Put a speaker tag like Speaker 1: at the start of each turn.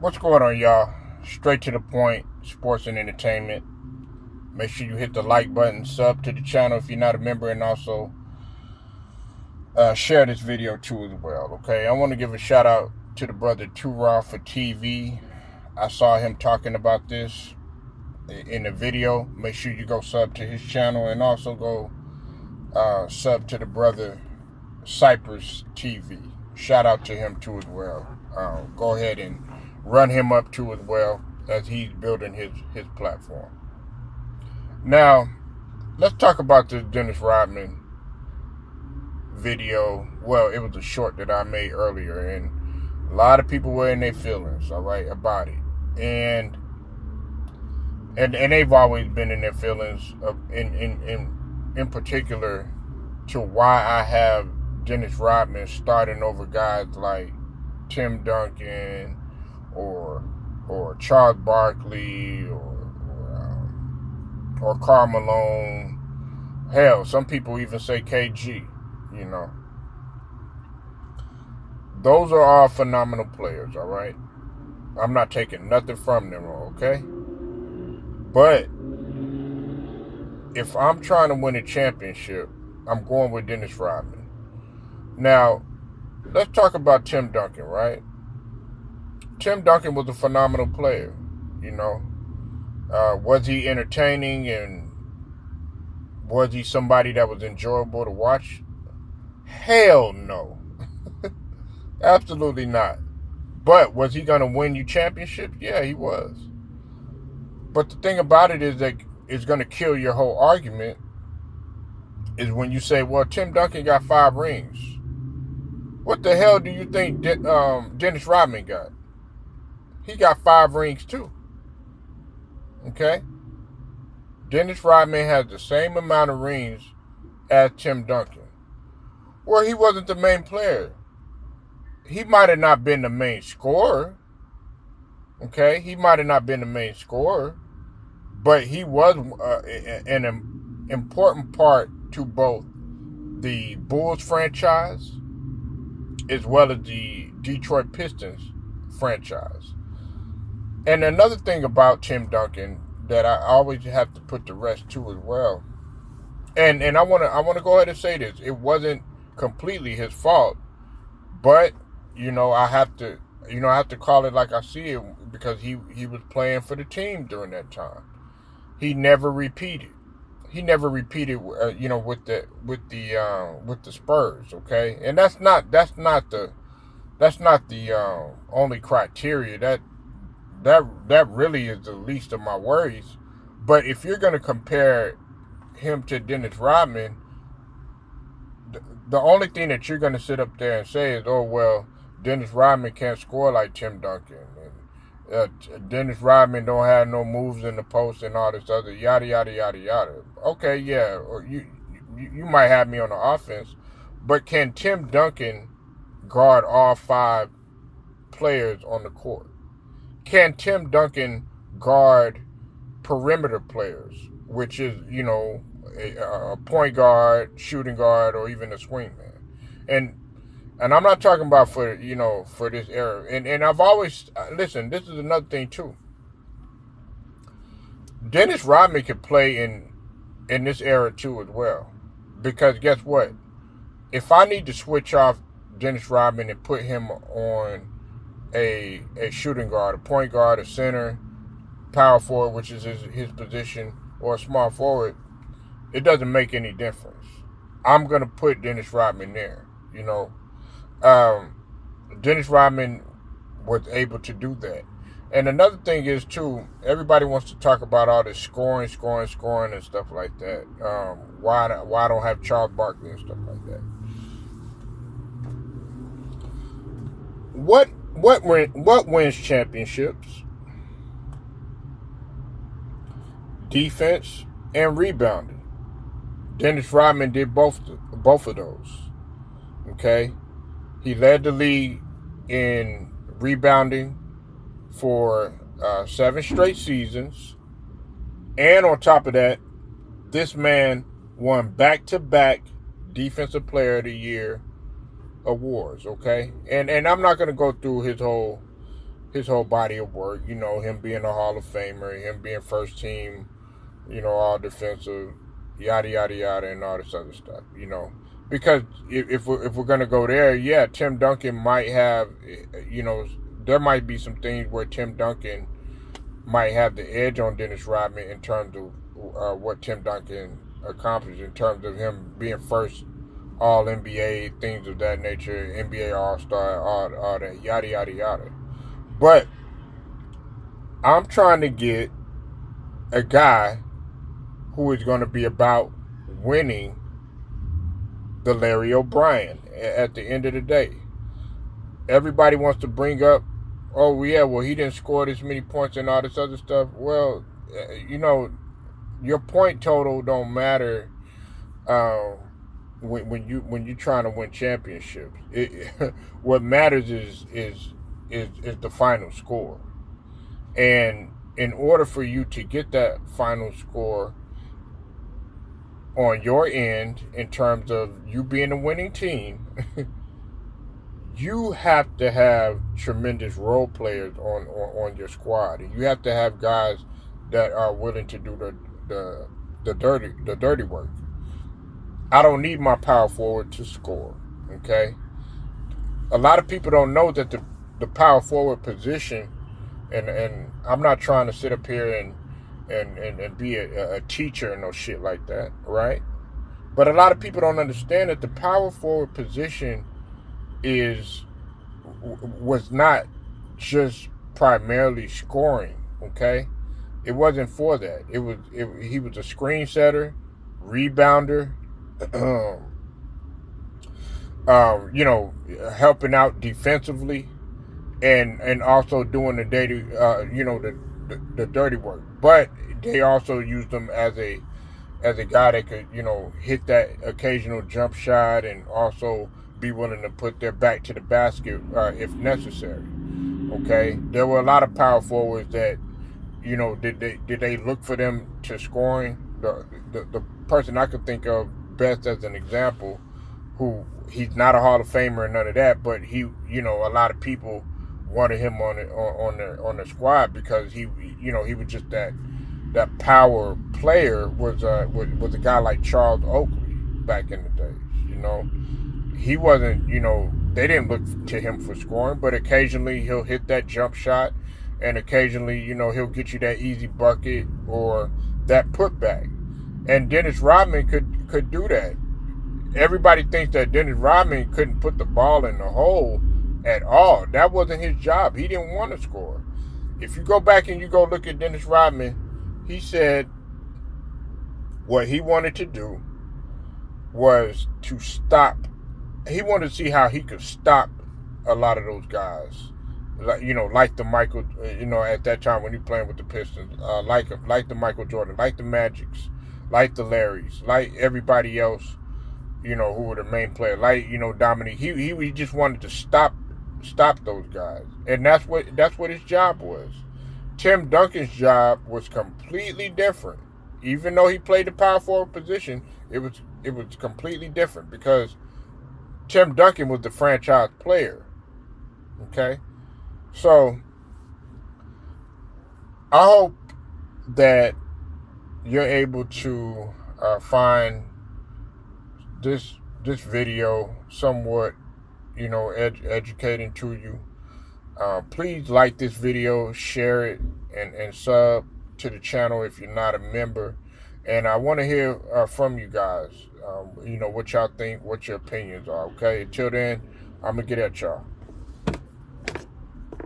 Speaker 1: What's going on, y'all? Straight to the point, sports and entertainment. Make sure you hit the like button, sub to the channel if you're not a member, and also share this video too as well, okay? I want to give a shout out to the brother Too Raw for TV. I saw him talking about this in the video. Make sure you go sub to his channel and also go sub to the brother Cypress TV. Shout out to him too as well. Go ahead and run him up too as well as he's building his platform. Now, let's talk about the Dennis Rodman video. Well, it was a short that I made earlier, and a lot of people were in their feelings, all right, about it. And they've always been in their feelings in particular to why I have Dennis Rodman starting over guys like Tim Duncan or Charles Barkley or Karl Malone. Hell, some people even say KG. You know, those are all phenomenal players. All right, I'm not taking nothing from them. Okay, but if I'm trying to win a championship, I'm going with Dennis Rodman. Now, let's talk about Tim Duncan, right? Tim Duncan was a phenomenal player, you know. Was he entertaining and was he somebody that was enjoyable to watch? Hell no. Absolutely not. But was he going to win you championships? Yeah, he was. But the thing about it is that it's going to kill your whole argument is when you say, well, Tim Duncan got 5 rings. What the hell do you think Dennis Rodman got? He got 5 rings too. Okay? Dennis Rodman has the same amount of rings as Tim Duncan. Well, he wasn't the main player. He might have not been the main scorer. Okay? He might have not been the main scorer. But he was an important part to both the Bulls franchise as well as the Detroit Pistons franchise. And another thing about Tim Duncan that I always have to put to rest too as well. And I wanna go ahead and say this. It wasn't completely his fault, but I have to call it like I see it because he was playing for the team during that time. He never repeated. With the Spurs, okay? And that's not the only criteria. That really is the least of my worries. But if you're going to compare him to Dennis Rodman, the only thing that you're going to sit up there and say is, oh, well, Dennis Rodman can't score like Tim Duncan. And Dennis Rodman don't have no moves in the post and all this other yada, yada, yada, yada. Okay, yeah, you might have me on the offense, but can Tim Duncan guard all 5 players on the court? Can Tim Duncan guard perimeter players, which is, a point guard, shooting guard, or even a swingman? And I'm not talking about for this era. And I've always, listen, this is another thing too. Dennis Rodman could play in this era too as well. Because guess what? If I need to switch off Dennis Rodman and put him on a shooting guard, a point guard, a center, power forward, which is his position, or a small forward, it doesn't make any difference. I'm going to put Dennis Rodman there, Dennis Rodman was able to do that. And another thing is, too, everybody wants to talk about all this scoring and stuff like that. Why I don't have Charles Barkley and stuff like that. What wins championships? Defense and rebounding. Dennis Rodman did both of those. Okay? He led the league in rebounding for 7 straight seasons. And on top of that, this man won back-to-back Defensive Player of the Year awards, okay? And I'm not going to go through his his whole body of work. You know, him being a Hall of Famer, him being first team, you know, all defensive, yada yada yada, and all this other stuff. You know, because if we're gonna go there, yeah, Tim Duncan might have, you know, there might be some things where Tim Duncan might have the edge on Dennis Rodman in terms of what Tim Duncan accomplished in terms of him being first All NBA, things of that nature, NBA All Star, all that, yada yada yada. But I'm trying to get a guy who is going to be about winning the Larry O'Brien at the end of the day. Everybody wants to bring up, oh yeah, well he didn't score this many points and all this other stuff. Well, you know, your point total don't matter when you're trying to win championships. What matters is the final score. And in order for you to get that final score on your end, in terms of you being a winning team, you have to have tremendous role players on your squad. And you have to have guys that are willing to do the dirty work. I don't need my power forward to score. Okay? A lot of people don't know that the power forward position, and I'm not trying to sit up here and be a teacher and no shit like that, right? But a lot of people don't understand that the power forward position was not just primarily scoring, okay? It wasn't for that. He was a screen setter, rebounder, you know, helping out defensively, and also doing the dirty, you know, the dirty work. But they also used him as a guy that could, you know, hit that occasional jump shot and also be willing to put their back to the basket if necessary. Okay, there were a lot of power forwards that, you know, did they look for them to scoring? The person I could think of best as an example, who he's not a Hall of Famer and none of that, but he, you know, a lot of people wanted him on the squad because he, you know, he was just that power player, was a guy like Charles Oakley back in the days. You know, he wasn't, you know, they didn't look to him for scoring, but occasionally he'll hit that jump shot, and occasionally, you know, he'll get you that easy bucket or that putback. And Dennis Rodman could do that. Everybody thinks that Dennis Rodman couldn't put the ball in the hole at all. That wasn't his job. He didn't want to score. If you go back and you go look at Dennis Rodman, he said what he wanted to do was to stop. He wanted to see how he could stop a lot of those guys, like, you know, like the Michael, you know, at that time when he playing with the Pistons, like the Michael Jordan, like the Magics, like the Larrys, like everybody else, you know, who were the main player, like, you know, Dominique. He just wanted to stop those guys, and that's what his job was. Tim Duncan's job was completely different. Even though he played the power forward position, it was completely different because Tim Duncan was the franchise player. Okay, so I hope that you're able to find this video somewhat, you know, educating to you. Please like this video, share it, and sub to the channel if you're not a member. And I want to hear from you guys. You know, what y'all think, what your opinions are. Okay, until then, I'm gonna get at y'all.